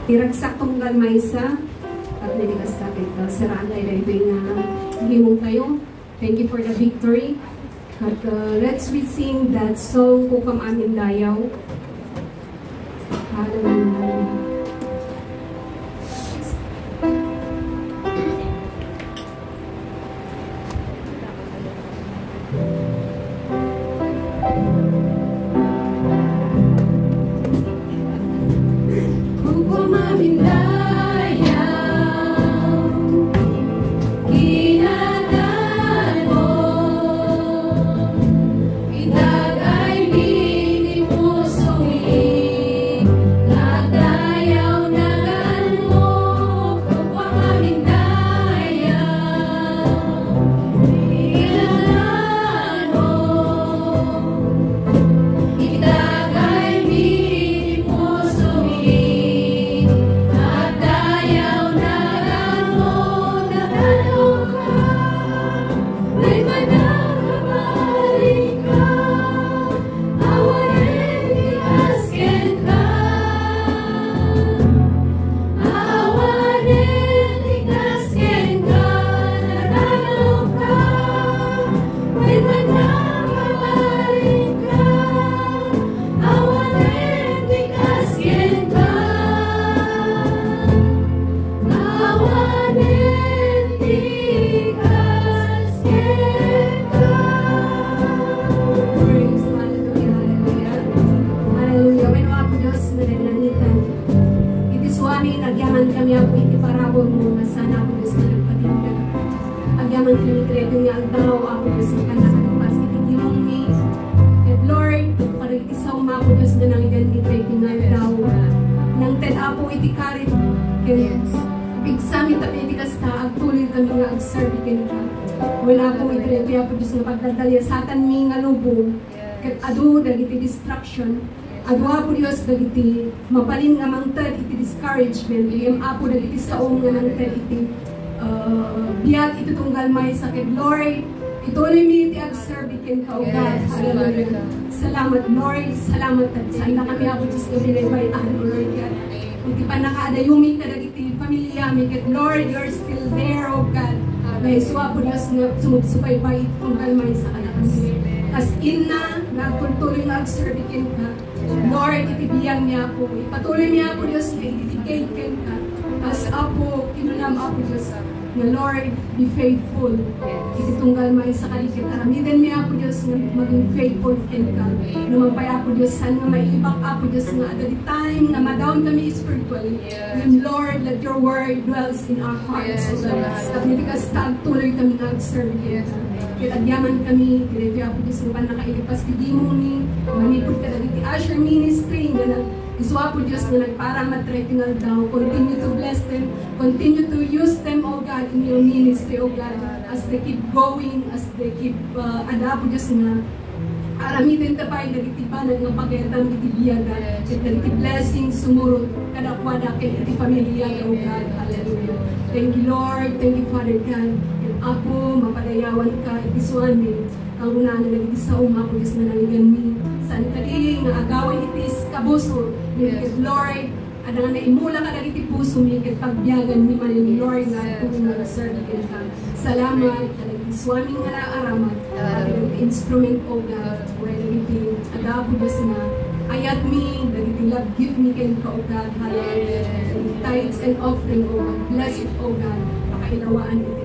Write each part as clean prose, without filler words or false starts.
Tiragsak tunggal maysa. At niligas natin ka. Saraan tayo ito yung himong kayo. Thank you for the victory. At let's sing that song, Kukam Amin Dayaw. Hallelujah. Adwa po Diyos dagiti mapalin nga mangtad iti discouragement iyam apo dagiti saong nga nangtad iti biag iti tunggal may sakit. Lord, ituloy mi iti agserve ken ka o God. Hallelujah. Salamat Lord, salamat at saan na kami ako Diyos nga binaybay-an Lord God. Iti pa nakaadayumi ka dagiti pamilya mi ket Lord, you're still there o God. Naiswa po Diyos nga sumugsubaybay iti tunggal may sa kanakan. As in na nagtuloy nga agserve ken ka Lord, itibiyang niya po. Ipatuloy niya po Diyos na i-dedicate ka. As apo, kinunam apo Diyos na Lord, be faithful. Ititunggal may sa kaligit. Aramidan niya po Diyos na maging faithful ka. Lumampay apo Diyos, saan nga may ibak apo Diyos na at the time na madown kami spiritually. And Lord, let your word dwells in our hearts. At nitikas tuloy kami nag-serve ka. Kitagyaman kami, kinagya po Diyos na panakailipas tigimong ni manipod ka na diti Asher Ministry nga iswa po Diyos na nagparang matretingal daw. Continue to bless them, continue to use them, O God, in your ministry, O God, as they keep going, as they keep ada po Diyos na aramitin tapay dagiti panag nga pagetan iti biyaga, dagiti blessing sumurot kadakwada kay iti pamilya, O God. Hallelujah. Thank you Lord, thank you Father God. Apo, mapadayawan ka, itiswan mi, ang una na nagitisa ako Diyos na naligan mi. Saan kadi nga agawin itis kabuso, mi Lord, ada nga naimula ka nagiti puso mi, ket pagbiyagan mi manin Lord na kung nag-serve ka. Salamat, nagitisuan mi nga naaramat, nagiti instrument o God, where nagiti agapo Diyos na ayat mi, nagiti love gift mi ken ka o God, hallelujah. Tithes and offering o God, bless it o God, pakailawaan iti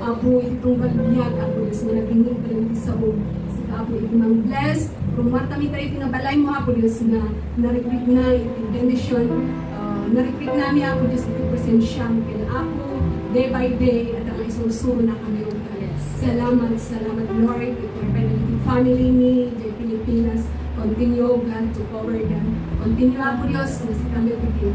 Apo, itong balbiyag, Apo, Diyos na nagingin ka rin sa o. Sika, Apo, itong bless. Kung matami tayo tinabalay mo, Apo, Diyos na na-recruit na itong benediction. Na-recruit namin, Apo, Diyos ito presensyang. Kaya, Apo, day by day, at ang isusuro na kami. Salamat, salamat, Lord. Ito yung family ni J. Pilipinas. Continue, God, to cover them. Continue, Apo, Diyos, na sa kami pagin.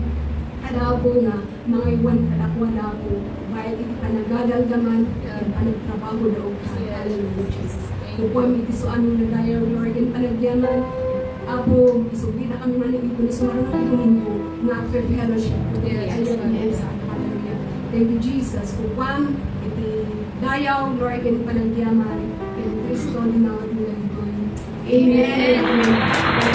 Ada po na mga iwan kadakwa na po bahit iti panagagalgaman at panagtrabaho daw hallelujah Jesus. Kupuan iti so aming nagayaw Lord and panagyaman Apo isugli na kami manig ito na sumarang ng domingo na after fellowship hallelujah. Thank you Jesus. Kupuan iti dayaw Lord and panagyaman in Kristo ni mga Amen. Amen.